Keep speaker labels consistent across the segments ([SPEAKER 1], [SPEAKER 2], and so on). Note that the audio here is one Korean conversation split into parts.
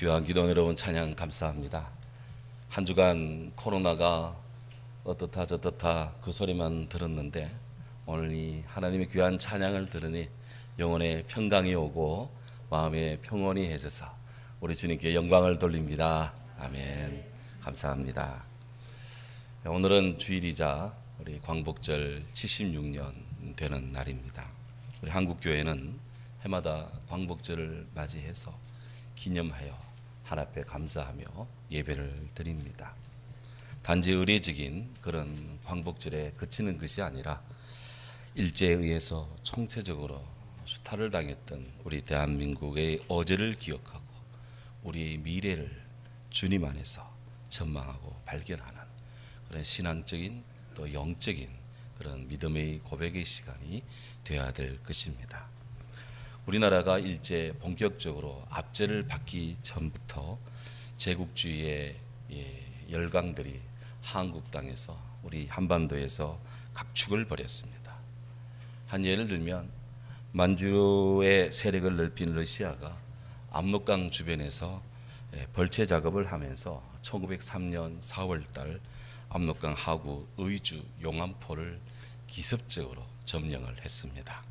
[SPEAKER 1] 귀한 기도 여러분 찬양 감사합니다. 한 주간 코로나가 어떻다 저떻다 그 소리만 들었는데 오늘 이 하나님의 귀한 찬양을 들으니 영혼의 평강이 오고 마음의 평온이 해져서 우리 주님께 영광을 돌립니다. 아멘. 감사합니다. 오늘은 주일이자 우리 광복절 76년 되는 날입니다. 우리 한국교회는 해마다 광복절을 맞이해서 기념하여 하나님 앞에 감사하며 예배를 드립니다. 단지 의례적인 그런 광복절에 그치는 것이 아니라 일제에 의해서 총체적으로 수탈을 당했던 우리 대한민국의 어제를 기억하고 우리 미래를 주님 안에서 전망하고 발견하는 그런 신앙적인 또 영적인 그런 믿음의 고백의 시간이 되어야 될 것입니다. 우리나라가 일제 본격적으로 압제를 받기 전부터 제국주의의 열강들이 한국 땅에서 우리 한반도에서 각축을 벌였습니다. 한 예를 들면 만주의 세력을 넓힌 러시아가 압록강 주변에서 벌채 작업을 하면서 1903년 4월달 압록강 하구 의주 용암포를 기습적으로 점령을 했습니다.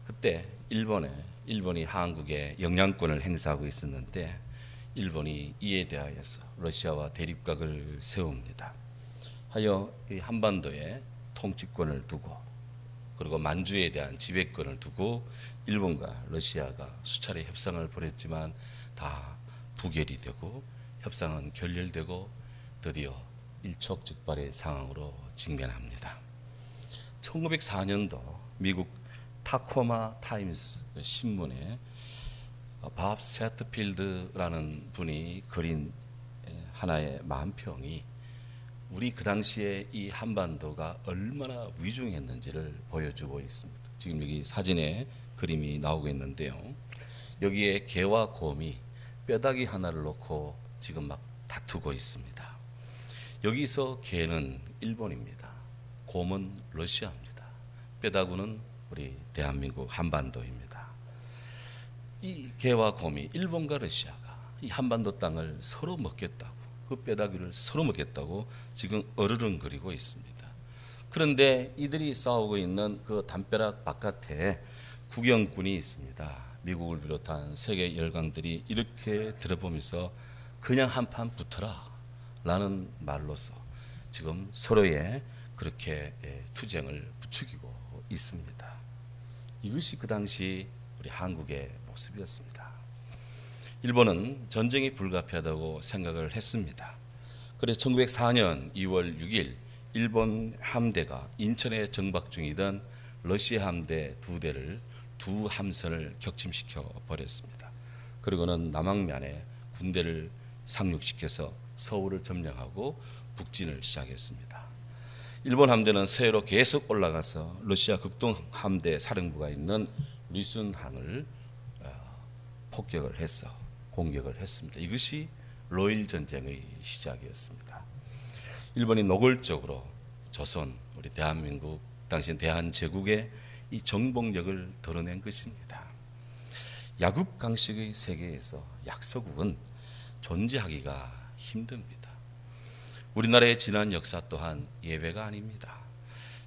[SPEAKER 1] 그때 일본이 한국에 영향권을 행사하고 있었는데 일본이 이에 대하여서 러시아와 대립각을 세웁니다. 하여 이 한반도에 통치권을 두고 그리고 만주에 대한 지배권을 두고 일본과 러시아가 수차례 협상을 벌였지만 다 부결이 되고 협상은 결렬되고 드디어 일촉즉발의 상황으로 직면합니다. 1904년도 미국 타코마 타임스 신문에 밥 세트필드라는 분이 그린 하나의 만평이 우리 그 당시에 이 한반도가 얼마나 위중했는지를 보여주고 있습니다. 지금 여기 사진에 그림이 나오고 있는데요. 여기에 개와 곰이 뼈다귀 하나를 놓고 지금 막 다투고 있습니다. 여기서 개는 일본입니다. 곰은 러시아입니다. 뼈다귀는 우리 대한민국 한반도입니다. 이 개와 곰이 일본과 러시아가 이 한반도 땅을 서로 먹겠다고 그 뼈다귀를 서로 먹겠다고 지금 어르렁거리고 있습니다. 그런데 이들이 싸우고 있는 그 담벼락 바깥에 국영군이 있습니다. 미국을 비롯한 세계 열강들이 이렇게 들어보면서 그냥 한판 붙어라 라는 말로서 지금 서로의 그렇게 투쟁을 부추기고 있습니다. 이것이 그 당시 우리 한국의 모습이었습니다. 일본은 전쟁이 불가피하다고 생각을 했습니다. 그래서 1904년 2월 6일 일본 함대가 인천에 정박 중이던 러시아 함대 두 함선을 격침시켜 버렸습니다. 그리고는 남항면에 군대를 상륙시켜서 서울을 점령하고 북진을 시작했습니다. 일본 함대는 서해로 계속 올라가서 러시아 극동 함대 사령부가 있는 리순항을 폭격을 해서 공격을 했습니다. 이것이 로일 전쟁의 시작이었습니다. 일본이 노골적으로 조선, 우리 대한민국, 당시 대한제국의 이 정복력을 드러낸 것입니다. 야국강식의 세계에서 약소국은 존재하기가 힘듭니다. 우리나라의 지난 역사 또한 예외가 아닙니다.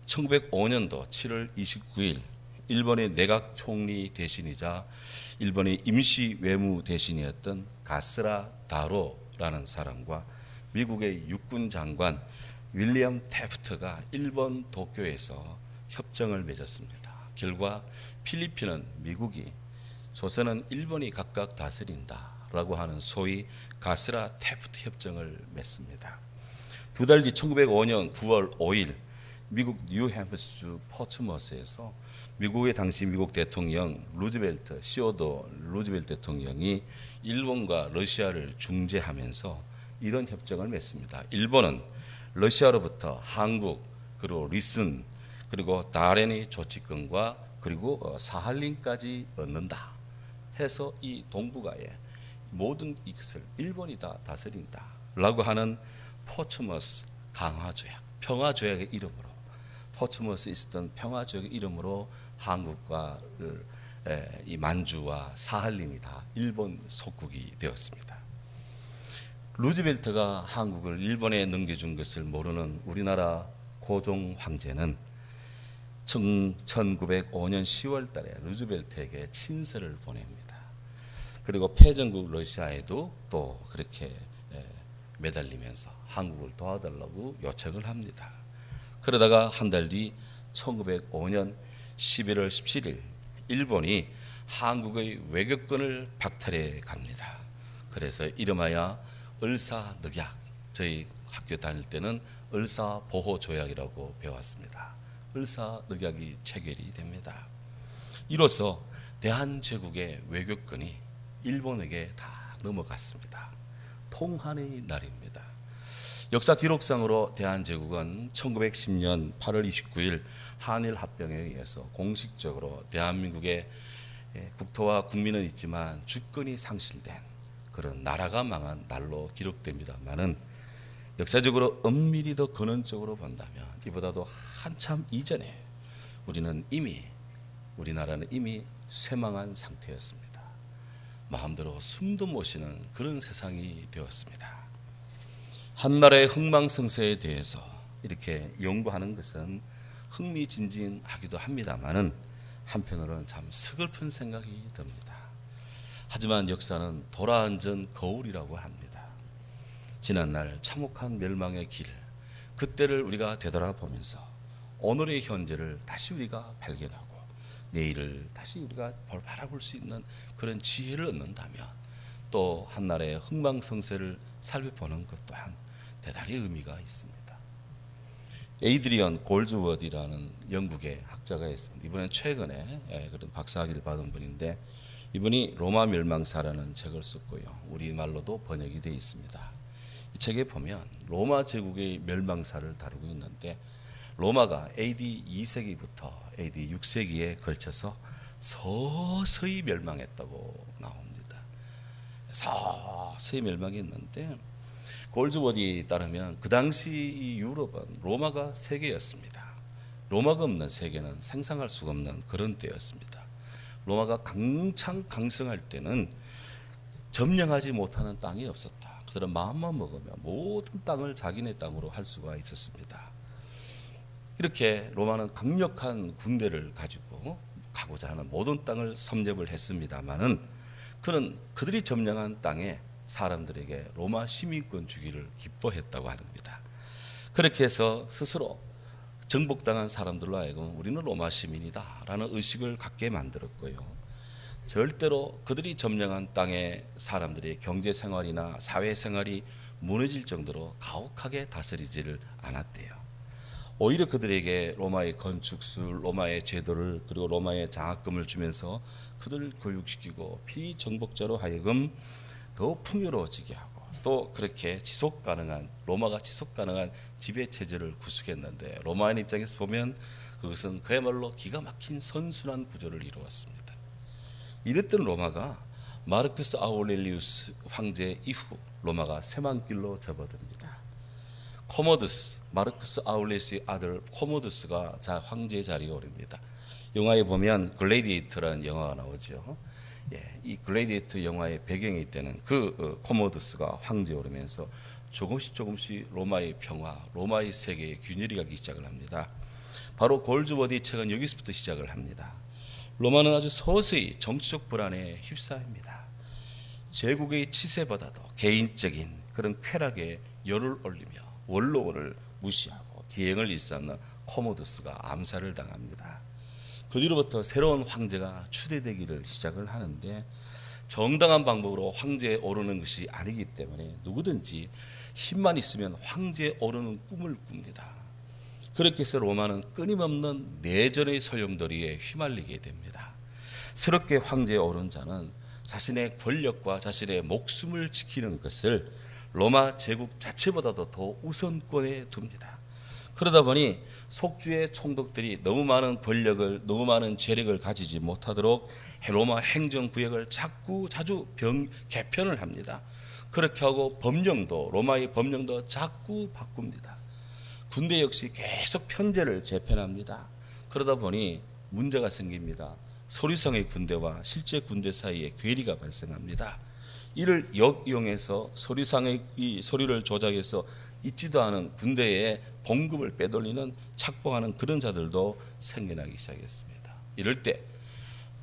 [SPEAKER 1] 1905년도 7월 29일 일본의 내각 총리 대신이자 일본의 임시 외무 대신이었던 가스라 다로라는 사람과 미국의 육군 장관 윌리엄 태프트가 일본 도쿄에서 협정을 맺었습니다. 결과 필리핀은 미국이, 조선은 일본이 각각 다스린다라고 하는 소위 가스라 태프트 협정을 맺습니다. 두 달 뒤 1905년 9월 5일 미국 뉴햄프셔 포츠머스에서 미국의 당시 미국 대통령 시어도 루즈벨트 대통령이 일본과 러시아를 중재하면서 이런 협정을 맺습니다. 일본은 러시아로부터 한국 그리고 리순 그리고 다레니 조치권과 그리고 사할린까지 얻는다 해서 이 동북아의 모든 이것을 일본이 다 다스린다라고 하는 포츠머스 강화조약, 평화조약의 이름으로 포츠머스에 있었던 평화조약의 이름으로 한국과 이 만주와 사할린이 다 일본 속국이 되었습니다. 루즈벨트가 한국을 일본에 넘겨준 것을 모르는 우리나라 고종 황제는 1905년 10월 달에 루즈벨트에게 친서를 보냅니다. 그리고 패전국 러시아에도 또 그렇게 매달리면서 한국을 도와달라고 요청을 합니다. 그러다가 한 달 뒤 1905년 11월 17일 일본이 한국의 외교권을 박탈해 갑니다. 그래서 이름하여 을사늑약, 저희 학교 다닐 때는 을사보호조약이라고 배웠습니다. 을사늑약이 체결이 됩니다. 이로써 대한제국의 외교권이 일본에게 다 넘어갔습니다. 통한의 날입니다. 역사 기록상으로 대한제국은 1910년 8월 29일 한일합병에 의해서 공식적으로 대한민국의 국토와 국민은 있지만 주권이 상실된 그런 나라가 망한 날로 기록됩니다만은 역사적으로 엄밀히 더 근원적으로 본다면 이보다도 한참 이전에 우리나라는 이미 쇠망한 상태였습니다. 마음대로 숨도 못 쉬는 그런 세상이 되었습니다. 한 나라의 흥망성쇠에 대해서 이렇게 연구하는 것은 흥미진진하기도 합니다만은 한편으로는 참 서글픈 생각이 듭니다. 하지만 역사는 돌아앉은 거울이라고 합니다. 지난날 참혹한 멸망의 길, 그때를 우리가 되돌아보면서 오늘의 현재를 다시 우리가 발견하고 내일을 다시 우리가 바라볼 수 있는 그런 지혜를 얻는다면 또 한 나라의 흥망성쇠를 살펴보는 것 또한 대단히 의미가 있습니다. 에이드리언 골즈워디라는 영국의 학자가 있습니다. 이번엔 최근에 그런 박사학위를 받은 분인데 이분이 로마 멸망사라는 책을 썼고요. 우리말로도 번역이 되어 있습니다. 이 책에 보면 로마 제국의 멸망사를 다루고 있는데 로마가 AD 2세기부터 AD 6세기에 걸쳐서 서서히 멸망했다고 나옵니다. 서서히 멸망했는데 골즈워디에 따르면 그 당시 이 유럽은 로마가 세계였습니다. 로마가 없는 세계는 생상할 수가 없는 그런 때였습니다. 로마가 강성할 때는 점령하지 못하는 땅이 없었다. 그들은 마음만 먹으면 모든 땅을 자기네 땅으로 할 수가 있었습니다. 이렇게 로마는 강력한 군대를 가지고 가고자 하는 모든 땅을 섭렵을 했습니다마는 그들이 점령한 땅에 사람들에게 로마 시민권 주기를 기뻐했다고 합니다. 그렇게 해서 스스로 정복당한 사람들로 하여금 우리는 로마 시민이다라는 의식을 갖게 만들었고요. 절대로 그들이 점령한 땅의 사람들의 경제생활이나 사회생활이 무너질 정도로 가혹하게 다스리지를 않았대요. 오히려 그들에게 로마의 건축술, 로마의 제도를 그리고 로마의 장학금을 주면서 그들을 교육시키고 피정복자로 하여금 더 풍요로워지게 하고 또 그렇게 로마가 지속 가능한 지배 체제를 구축했는데 로마인 입장에서 보면 그것은 그야말로 기가 막힌 선순환 구조를 이루었습니다. 이랬던 로마가 마르쿠스 아우렐리우스 황제 이후 로마가 쇠망길로 접어듭니다. 마르쿠스 아우렐리우스의 아들 코모두스가 황제의 자리에 오릅니다. 영화에 보면 글래디에이터라는 영화가 나오죠. 이 글래디에이터 영화의 배경이 때는 코모두스가 황제에 오르면서 조금씩 로마의 평화, 로마의 세계의 균열이 가기 시작을 합니다. 바로 골즈워디 책은 여기서부터 시작을 합니다. 로마는 아주 서서히 정치적 불안에 휩싸입니다. 제국의 치세보다도 개인적인 그런 쾌락에 열을 올리며 원로를 무시하고 기행을 일삼는 코모두스가 암살을 당합니다. 그 뒤로부터 새로운 황제가 추대되기를 시작을 하는데 정당한 방법으로 황제에 오르는 것이 아니기 때문에 누구든지 힘만 있으면 황제에 오르는 꿈을 꿉니다. 그렇게 해서 로마는 끊임없는 내전의 소용돌이에 휘말리게 됩니다. 새롭게 황제에 오른 자는 자신의 권력과 자신의 목숨을 지키는 것을 로마 제국 자체보다도 더 우선권에 둡니다. 그러다 보니 속주의 총독들이 너무 많은 권력을, 너무 많은 재력을 가지지 못하도록 로마 행정구역을 자주 개편을 합니다. 그렇게 하고 로마의 법령도 자꾸 바꿉니다. 군대 역시 계속 편제를 재편합니다. 그러다 보니 문제가 생깁니다. 소리상의 군대와 실제 군대 사이에 괴리가 발생합니다. 이를 역이용해서 소리상의 이 소리를 조작해서 있지도 않은 군대의 봉급을 빼돌리는 착봉하는 그런 자들도 생겨나기 시작했습니다. 이럴 때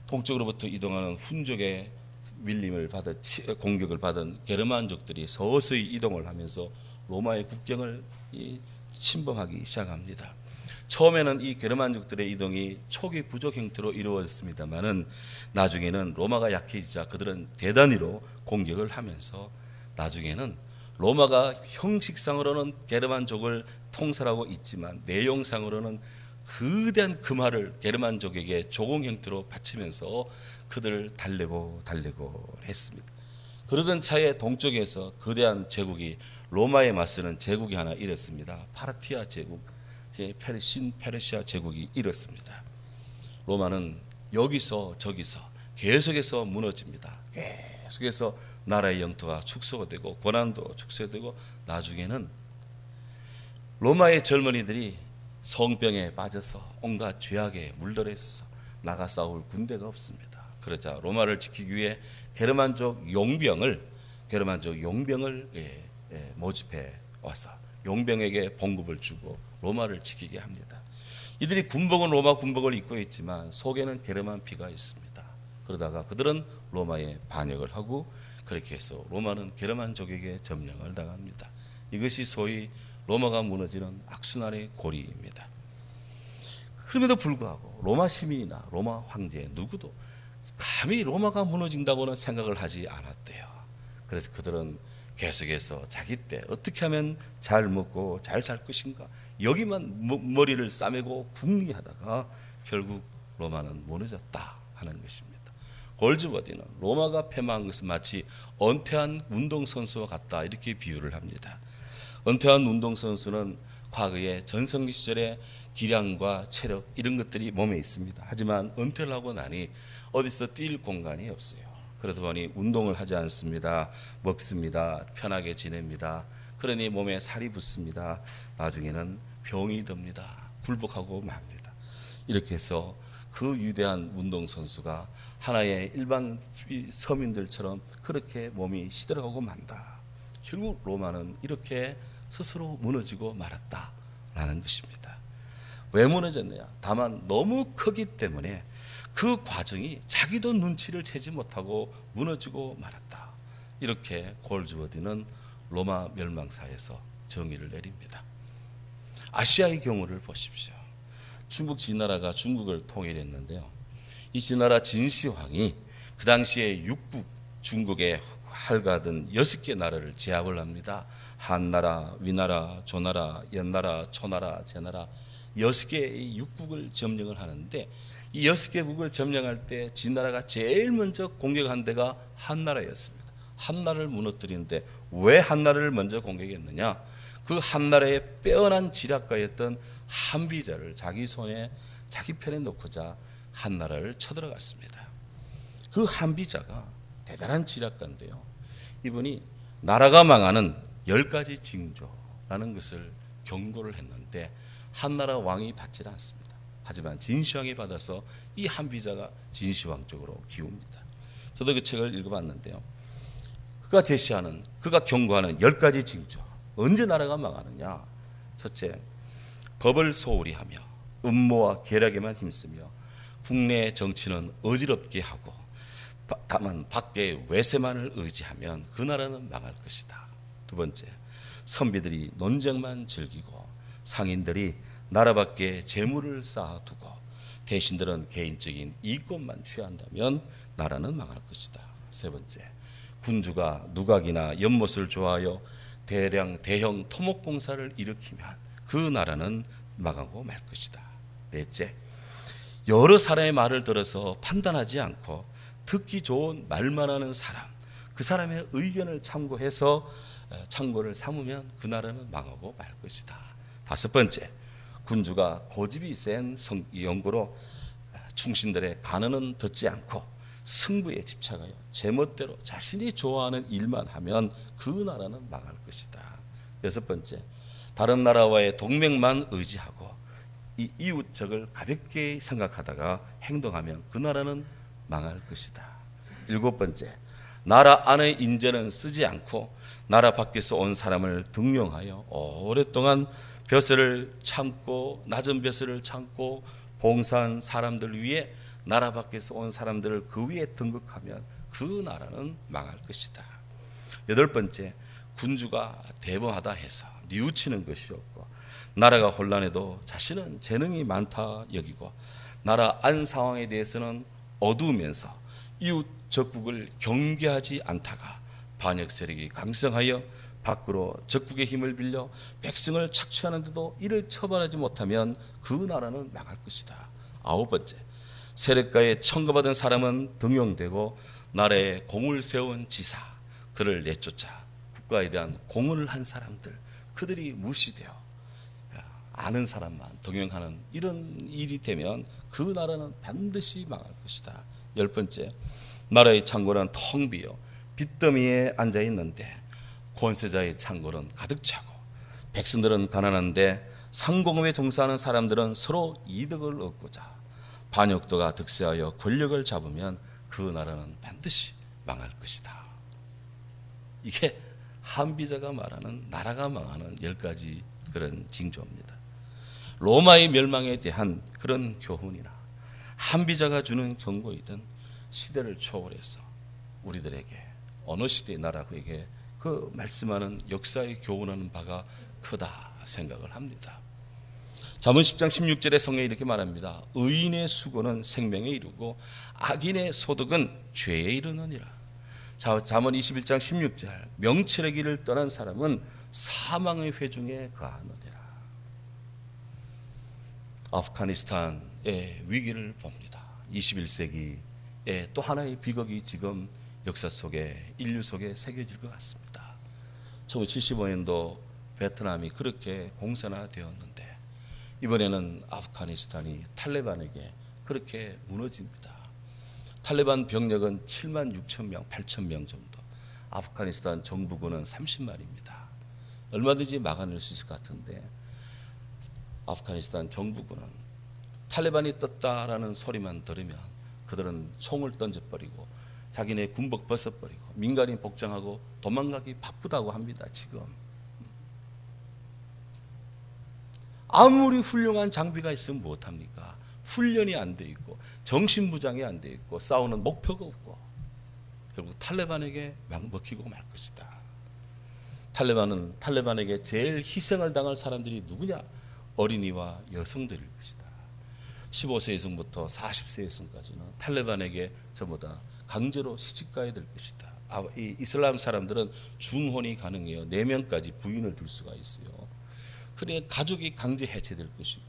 [SPEAKER 1] 동쪽으로부터 이동하는 훈족의 공격을 받은 게르만족들이 서서히 이동을 하면서 로마의 국경을 침범하기 시작합니다. 처음에는 이 게르만족들의 이동이 초기 부족 형태로 이루어졌습니다만은 나중에는 로마가 약해지자 그들은 대단위로 공격을 하면서 나중에는 로마가 형식상으로는 게르만족을 통솔하고 있지만 내용상으로는 거대한 금화를 게르만족에게 조공 형태로 바치면서 그들을 달래고 했습니다. 그러던 차에 동쪽에서 거대한 제국이 로마에 맞서는 제국이 하나 일었습니다. 파르티아 제국, 페르시아 제국이 일었습니다. 로마는 여기서 저기서 계속해서 무너집니다. 계속해서 나라의 영토가 축소가 되고 권한도 축소되고 나중에는 로마의 젊은이들이 성병에 빠져서 온갖 죄악에 물들어 있어서 나가 싸울 군대가 없습니다. 그러자 로마를 지키기 위해 게르만족 용병을 모집해 와서 용병에게 봉급을 주고 로마를 지키게 합니다. 이들이 군복은 로마 군복을 입고 있지만 속에는 게르만 피가 있습니다. 그러다가 그들은 로마에 반역을 하고 그렇게 해서 로마는 게르만족에게 점령을 당합니다. 이것이 소위 로마가 무너지는 악순환의 고리입니다. 그럼에도 불구하고 로마 시민이나 로마 황제 누구도 감히 로마가 무너진다고는 생각을 하지 않았대요. 그래서 그들은 계속해서 자기 때 어떻게 하면 잘 먹고 잘 살 것인가 여기만 머리를 싸매고 궁리하다가 결국 로마는 무너졌다 하는 것입니다. 골즈버디는 로마가 패망한 것은 마치 은퇴한 운동선수와 같다 이렇게 비유를 합니다. 은퇴한 운동선수는 과거에 전성기 시절에 기량과 체력 이런 것들이 몸에 있습니다. 하지만 은퇴를 하고 나니 어디서 뛸 공간이 없어요. 그러다 보니 운동을 하지 않습니다. 먹습니다. 편하게 지냅니다. 그러니 몸에 살이 붙습니다. 나중에는 병이 듭니다. 굴복하고 맙니다. 이렇게 해서 그 위대한 운동선수가 하나의 일반 서민들처럼 그렇게 몸이 시들어가고 만다. 결국 로마는 이렇게 스스로 무너지고 말았다라는 것입니다. 왜 무너졌느냐? 다만 너무 크기 때문에 그 과정이 자기도 눈치를 채지 못하고 무너지고 말았다. 이렇게 골즈워디는 로마 멸망사에서 정의를 내립니다. 아시아의 경우를 보십시오. 중국 진나라가 중국을 통일했는데요. 이 진나라 진시황이 그 당시에 육국 중국에 활가던 6개 나라를 제압을 합니다. 한나라, 위나라, 조나라, 연나라, 초나라, 제나라 6개의 육국을 점령을 하는데 이 6개 국을 점령할 때 진나라가 제일 먼저 공격한 데가 한나라였습니다. 한나라를 무너뜨리는데 왜 한나라를 먼저 공격했느냐? 그 한나라의 빼어난 지략가였던 한비자를 자기 편에 놓고자 한나라를 쳐들어갔습니다. 그 한비자가 대단한 지략가인데요. 이분이 나라가 망하는 10가지 징조라는 것을 경고를 했는데 한나라 왕이 받지 않습니다. 하지만 진시황이 받아서 이 한비자가 진시황 쪽으로 기웁니다. 저도 그 책을 읽어봤는데요. 그가 경고하는 10가지 징조. 언제 나라가 망하느냐? 첫째, 법을 소홀히 하며 음모와 계략에만 힘쓰며 국내 정치는 어지럽게 하고 다만 밖의 외세만을 의지하면 그 나라는 망할 것이다. 두 번째, 선비들이 논쟁만 즐기고 상인들이 나라 밖에 재물을 쌓아두고 대신들은 개인적인 이익권만 취한다면 나라는 망할 것이다. 세 번째, 군주가 누각이나 연못을 좋아하여 대형 토목공사를 일으키면 그 나라는 망하고 말 것이다. 넷째, 여러 사람의 말을 들어서 판단하지 않고 듣기 좋은 말만 하는 사람, 그 사람의 의견을 참고를 삼으면 그 나라는 망하고 말 것이다. 다섯 번째, 군주가 고집이 센 연고로 충신들의 간언은 듣지 않고 승부에 집착하여 제멋대로 자신이 좋아하는 일만 하면 그 나라는 망할 것이다. 여섯 번째, 다른 나라와의 동맹만 의지하고 이 이웃적을 가볍게 생각하다가 행동하면 그 나라는 망할 것이다. 7번째, 나라 안의 인재는 쓰지 않고 나라 밖에서 온 사람을 등용하여 오랫동안 벼슬을 참고 낮은 벼슬을 참고 봉사한 사람들 위에 나라 밖에서 온 사람들을 그 위에 등극하면 그 나라는 망할 것이다. 8번째, 군주가 대범하다 해서 뉘우치는 것이 없고 나라가 혼란해도 자신은 재능이 많다 여기고 나라 안 상황에 대해서는 어두우면서 이웃 적국을 경계하지 않다가 반역 세력이 강성하여 밖으로 적국의 힘을 빌려 백성을 착취하는데도 이를 처벌하지 못하면 그 나라는 망할 것이다. 9번째, 세력가에 청구받은 사람은 등용되고 나라에 공을 세운 지사, 그를 내쫓아 국가에 대한 공헌을 한 사람들, 그들이 무시되어 아는 사람만 등용하는 이런 일이 되면 그 나라는 반드시 망할 것이다. 10번째, 나라의 창고는 텅 비어 빚더미에 앉아 있는데 권세자의 창고는 가득 차고 백성들은 가난한데 상공업에 종사하는 사람들은 서로 이득을 얻고자 반역도가 득세하여 권력을 잡으면 그 나라는 반드시 망할 것이다. 이게 한비자가 말하는 나라가 망하는 10가지 그런 징조입니다. 로마의 멸망에 대한 그런 교훈이나 한비자가 주는 경고이든 시대를 초월해서 우리들에게 어느 시대의 나라에게 그 말씀하는 역사에 교훈하는 바가 크다 생각을 합니다. 잠언 10장 16절에 성경이 이렇게 말합니다. 의인의 수고는 생명에 이르고 악인의 소득은 죄에 이르느니라. 잠언 21장 16절, 명철의 길을 떠난 사람은 사망의 회중에 가느니라. 아프가니스탄의 위기를 봅니다. 21세기에 또 하나의 비극이 지금 역사 속에 인류 속에 새겨질 것 같습니다. 1975년도 베트남이 그렇게 공산화되었는데 이번에는 아프가니스탄이 탈레반에게 그렇게 무너집니다. 탈레반 병력은 7만 6천 명, 8천 명 정도. 아프가니스탄 정부군은 30만입니다. 얼마든지 막아낼 수 있을 것 같은데 아프가니스탄 정부군은 탈레반이 떴다라는 소리만 들으면 그들은 총을 던져버리고 자기네 군복 벗어버리고 민간인 복장하고 도망가기 바쁘다고 합니다. 지금 아무리 훌륭한 장비가 있으면 못합니까? 훈련이 안 돼 있고 정신무장이 안 돼 있고 싸우는 목표가 없고 결국 탈레반에게 먹히고 말 것이다. 탈레반에게 제일 희생을 당할 사람들이 누구냐? 어린이와 여성들일 것이다. 15세 이상부터 40세 이상까지는 탈레반에게 전부 다 강제로 시집가야 될 것이다. 이 이슬람 사람들은 중혼이 가능해요. 4명까지 부인을 둘 수가 있어요. 그래 가족이 강제 해체될 것이고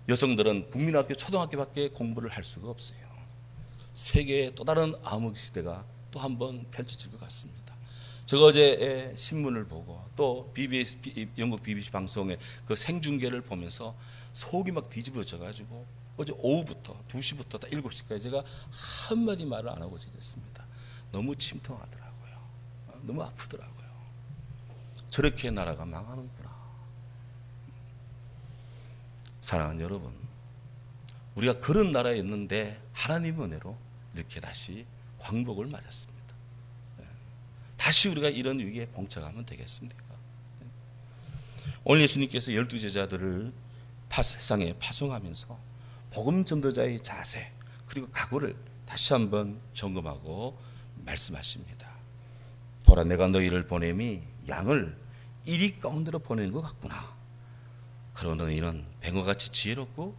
[SPEAKER 1] 여성들은 국민학교 초등학교밖에 공부를 할 수가 없어요. 세계의 또 다른 암흑 시대가 또 한 번 펼쳐질 것 같습니다. 제가 어제 신문을 보고 또 영국 BBC 방송의 그 생중계를 보면서 속이 막 뒤집어져 가지고 어제 오후부터 2시부터 7시까지 제가 한마디 말을 안 하고 지냈습니다. 너무 침통하더라고요. 너무 아프더라고요. 저렇게 나라가 망하는구나. 사랑하는 여러분, 우리가 그런 나라에 있는데 하나님의 은혜로 이렇게 다시 광복을 맞았습니다. 다시 우리가 이런 위기에 봉착하면 되겠습니까? 오늘 예수님께서 12제자들을 세상에 파송하면서 복음 전도자의 자세 그리고 각오를 다시 한번 점검하고 말씀하십니다. 보라, 내가 너희를 보냄이 양을 이리 가운데로 보내는 것 같구나. 그러나 너희는 뱅어같이 지혜롭고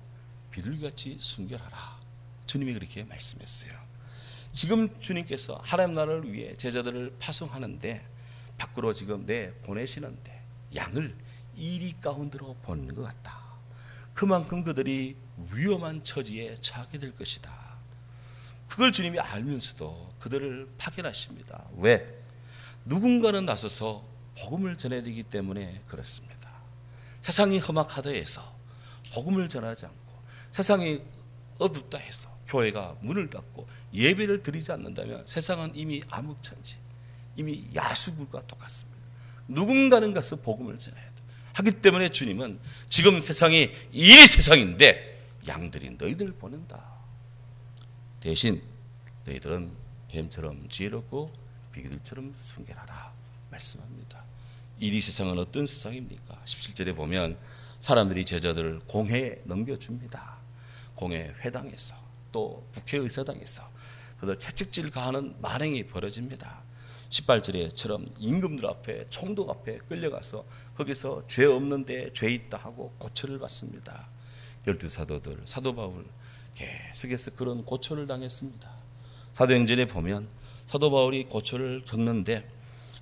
[SPEAKER 1] 비둘기같이 순결하라. 주님이 그렇게 말씀했어요. 지금 주님께서 하나님 나라를 위해 제자들을 파송하는데 밖으로 지금 보내시는데 양을 이리 가운데로 보내는 것 같다. 그만큼 그들이 위험한 처지에 처하게 될 것이다. 그걸 주님이 알면서도 그들을 파견하십니다. 왜? 누군가는 나서서 복음을 전해야 되기 때문에 그렇습니다. 세상이 험악하다 해서 복음을 전하지 않고 세상이 어둡다 해서 교회가 문을 닫고 예배를 드리지 않는다면 세상은 이미 암흑천지, 이미 야수굴과 똑같습니다. 누군가는 가서 복음을 전해야 돼. 하기 때문에 주님은 지금 세상이 이 세상인데 양들이 너희들을 보낸다. 대신 너희들은 뱀처럼 지혜롭고 비둘기처럼 순결하라 말씀합니다. 이 세상은 어떤 세상입니까? 17절에 보면 사람들이 제자들을 공회에 넘겨줍니다. 공회 회당에서 또 국회의사당에서 그들 채찍질 가하는 만행이 벌어집니다. 18절에처럼 임금들 앞에 총독 앞에 끌려가서 거기서 죄 없는데 죄 있다 하고 고초를 받습니다. 12사도들 사도 바울 계속해서 그런 고초를 당했습니다. 사도행전에 보면 사도 바울이 고초를 겪는데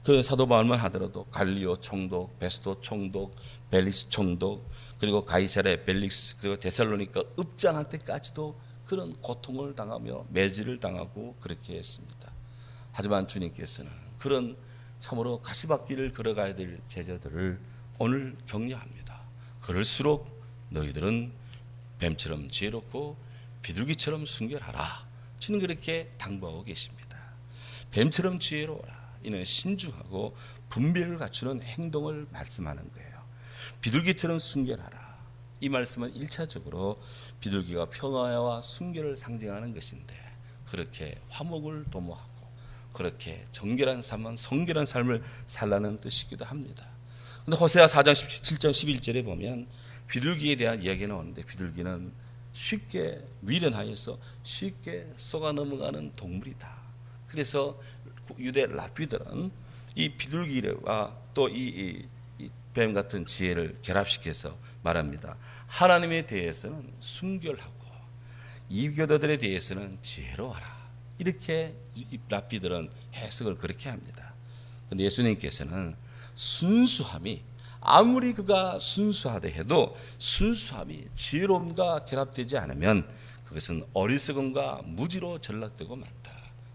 [SPEAKER 1] 그 사도 바울만 하더라도 갈리오 총독, 베스도 총독, 벨리스 총독, 그리고 가이사랴 벨릭스, 그리고 데살로니가 읍장한테까지도 그런 고통을 당하며 매질을 당하고 그렇게 했습니다. 하지만 주님께서는 그런 참으로 가시밭길을 걸어가야 될 제자들을 오늘 격려합니다. 그럴수록 너희들은 뱀처럼 지혜롭고 비둘기처럼 순결하라. 주님 그렇게 당부하고 계십니다. 뱀처럼 지혜로워라. 이는 신중하고 분별을 갖추는 행동을 말씀하는 거예요. 비둘기처럼 순결하라. 이 말씀은 1차적으로 비둘기가 평화와 순결을 상징하는 것인데 그렇게 화목을 도모하고 그렇게 정결한 삶은 성결한 삶을 살라는 뜻이기도 합니다. 그런데 호세아 4장 17장 11절에 보면 비둘기에 대한 이야기가 나오는데 비둘기는 쉽게 미련하여서 쉽게 속아 넘어가는 동물이다. 그래서 유대 랍비들은 이 비둘기와 또 이 뱀 같은 지혜를 결합시켜서 말합니다. 하나님에 대해서는 순결하고 이교도들에 대해서는 지혜로워라. 이렇게 랍비들은 해석을 그렇게 합니다. 그런데 예수님께서는 순수함이 아무리 그가 순수하다 해도 순수함이 지혜로움과 결합되지 않으면 그것은 어리석음과 무지로 전락되고 만다.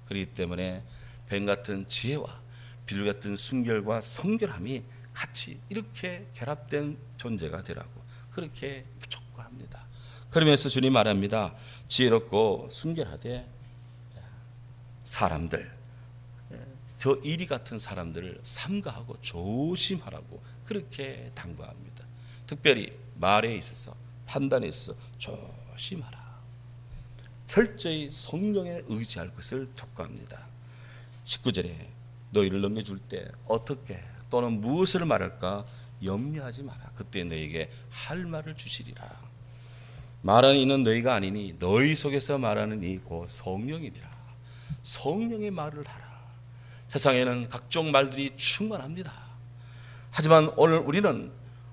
[SPEAKER 1] 그렇기 때문에 뱀 같은 지혜와 비둘 같은 순결과 성결함이 같이 이렇게 결합된 존재가 되라고 그렇게 촉구합니다. 그러면서 주님 말합니다. 지혜롭고 순결하되 사람들, 저 이리 같은 사람들을 삼가하고 조심하라고 그렇게 당부합니다. 특별히 말에 있어서 판단에 있어서 조심하라. 철저히 성령에 의지할 것을 촉구합니다. 19절에 너희를 넘겨줄 때 어떻게 또는 무엇을 말할까 염려하지 마라. 그때 너희에게 할 말을 주시리라. 말하는 이는 너희가 아니니 너희 속에서 말하는 이 곧 성령이니라. 성령의 말을 하라. 세상에는 각종 말들이 충만합니다. 하지만 오늘 우리는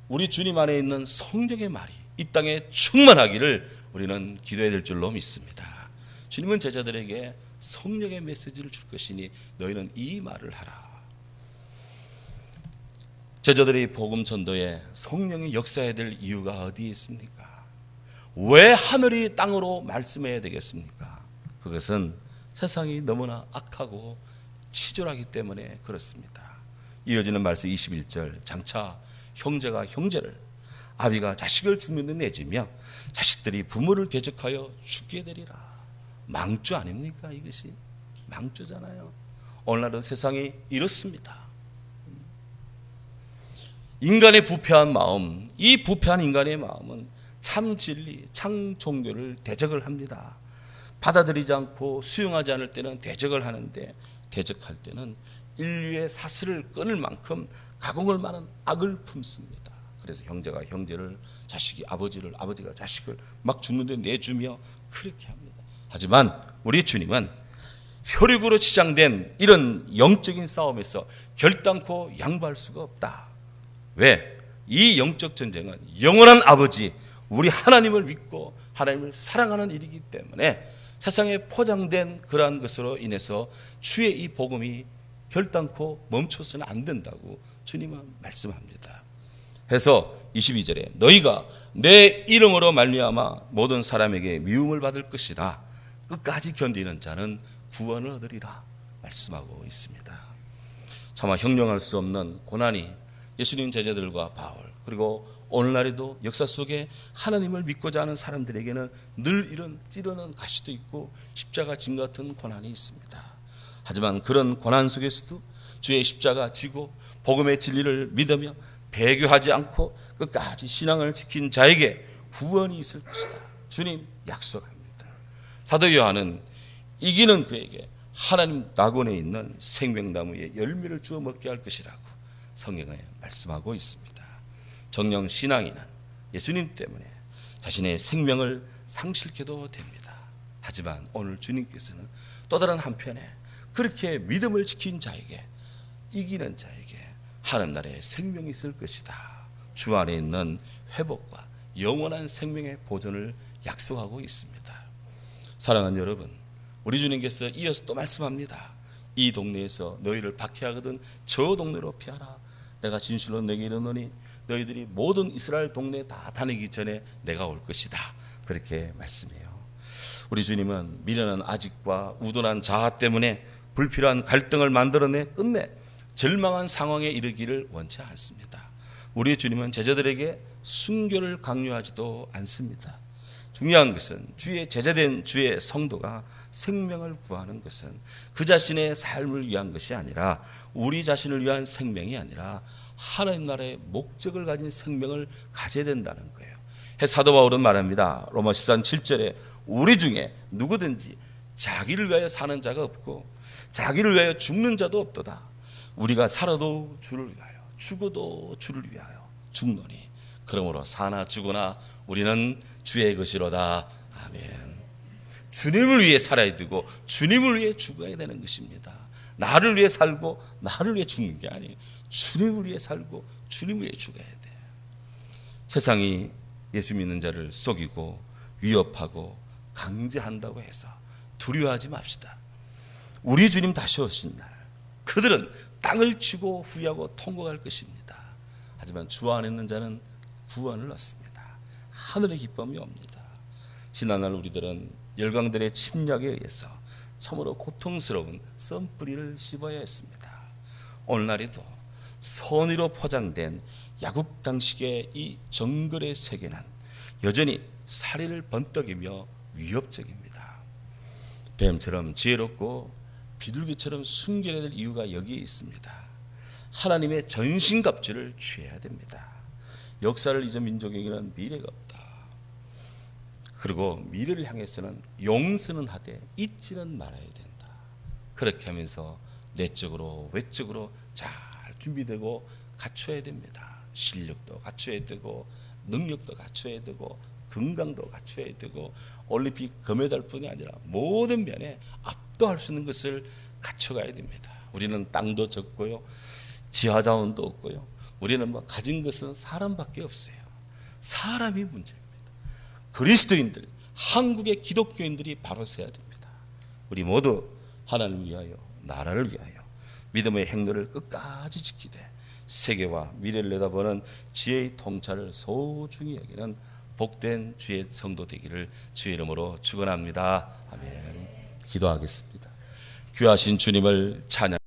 [SPEAKER 1] 우리 주님 안에 있는 성령의 말이 이 땅에 충만하기를 우리는 기도해야 될 줄로 믿습니다. 주님은 제자들에게 성령의 메시지를 줄 것이니 너희는 이 말을 하라. 제자들의 복음 전도에 성령이 역사해야 될 이유가 어디에 있습니까? 왜 하늘이 땅으로 말씀해야 되겠습니까? 그것은 세상이 너무나 악하고 치졸하기 때문에 그렇습니다. 이어지는 말씀 21절 장차 형제가 형제를 아비가 자식을 죽는 데 내주며 자식들이 부모를 대적하여 죽게 되리라. 망주 아닙니까? 이것이 망주잖아요. 오늘날은 세상이 이렇습니다. 인간의 부패한 마음, 이 부패한 인간의 마음은 참 진리, 참 종교를 대적을 합니다. 받아들이지 않고 수용하지 않을 때는 대적을 하는데 대적할 때는 인류의 사슬을 끊을 만큼 가공을 많은 악을 품습니다. 그래서 형제가 형제를, 자식이 아버지를, 아버지가 자식을 막 죽는 데 내주며 그렇게 합니다. 하지만 우리 주님은 혈육으로 치장된 이런 영적인 싸움에서 결단코 양보할 수가 없다. 왜? 이 영적 전쟁은 영원한 아버지 우리 하나님을 믿고 하나님을 사랑하는 일이기 때문에 세상에 포장된 그러한 것으로 인해서 주의 이 복음이 결단코 멈춰서는 안 된다고 주님은 말씀합니다. 해서 22절에 너희가 내 이름으로 말미암아 모든 사람에게 미움을 받을 것이나 끝까지 견디는 자는 구원을 얻으리라 말씀하고 있습니다. 차마 형용할 수 없는 고난이 예수님 제자들과 바울 그리고 오늘날에도 역사 속에 하나님을 믿고자 하는 사람들에게는 늘 이런 찌르는 가시도 있고 십자가 짐 같은 고난이 있습니다. 하지만 그런 고난 속에서도 주의 십자가 지고 복음의 진리를 믿으며 배교하지 않고 끝까지 신앙을 지킨 자에게 구원이 있을 것이다. 주님 약속합니다. 사도 요한은 이기는 그에게 하나님 낙원에 있는 생명나무의 열매를 주어 먹게 할 것이라고 성경에 말씀하고 있습니다. 정령 신앙인은 예수님 때문에 자신의 생명을 상실케도 됩니다. 하지만 오늘 주님께서는 또 다른 한편에 그렇게 믿음을 지킨 자에게, 이기는 자에게 하나님 나라의 생명이 있을 것이다. 주 안에 있는 회복과 영원한 생명의 보존을 약속하고 있습니다. 사랑하는 여러분, 우리 주님께서 이어서 또 말씀합니다. 이 동네에서 너희를 박해하거든 저 동네로 피하라. 내가 진실로 내게 이르노니 너희들이 모든 이스라엘 동네에 다 다니기 전에 내가 올 것이다. 그렇게 말씀해요. 우리 주님은 미련한 아직과 우둔한 자아 때문에 불필요한 갈등을 만들어내 끝내 절망한 상황에 이르기를 원치 않습니다. 우리 주님은 제자들에게 순교를 강요하지도 않습니다. 중요한 것은 주의 제자된 주의 성도가 생명을 구하는 것은 그 자신의 삶을 위한 것이 아니라, 우리 자신을 위한 생명이 아니라 하나님 나라의 목적을 가진 생명을 가져야 된다는 거예요. 사도 바울은 말합니다. 로마 14장 7절에 우리 중에 누구든지 자기를 위하여 사는 자가 없고 자기를 위하여 죽는 자도 없도다. 우리가 살아도 주를 위하여, 죽어도 주를 위하여 죽노니 그러므로 사나 죽으나 우리는 주의 것이로다. 아멘. 주님을 위해 살아야 되고 주님을 위해 죽어야 되는 것입니다. 나를 위해 살고 나를 위해 죽는 게 아니에요. 주님을 위해 살고 주님을 위해 죽어야 돼. 세상이 예수 믿는 자를 속이고 위협하고 강제한다고 해서 두려워하지 맙시다. 우리 주님 다시 오신 날 그들은 땅을 치고 후회하고 통곡할 것입니다. 하지만 주 안에 있는 자는 구원을 얻습니다. 하늘의 기쁨이 옵니다. 지난날 우리들은 열강들의 침략에 의해서 참으로 고통스러운 썬뿌리를 씹어야 했습니다. 오늘날에도 선의로 포장된 야국강식의 이 정글의 세계는 여전히 사리를 번떡이며 위협적입니다. 뱀처럼 지혜롭고 비둘기처럼 숨겨야 될 이유가 여기에 있습니다. 하나님의 전신갑주를 취해야 됩니다. 역사를 잊은 민족에게는 미래가 없다. 그리고 미래를 향해서는 용서는 하되 잊지는 말아야 된다. 그렇게 하면서 내적으로 외적으로 잘 준비되고 갖춰야 됩니다. 실력도 갖춰야 되고 능력도 갖춰야 되고 건강도 갖춰야 되고 올림픽 금메달뿐이 아니라 모든 면에 압도할 수 있는 것을 갖춰가야 됩니다. 우리는 땅도 적고요, 지하자원도 없고요, 우리는 가진 것은 사람밖에 없어요. 사람이 문제입니다. 그리스도인들, 한국의 기독교인들이 바로 서야 됩니다. 우리 모두 하나님을 위하여, 나라를 위하여 믿음의 행로를 끝까지 지키되 세계와 미래를 내다보는 지혜의 통찰을 소중히 여기는 복된 주의 성도 되기를 주의 이름으로 축원합니다. 아멘. 기도하겠습니다. 귀하신 주님을 찬양.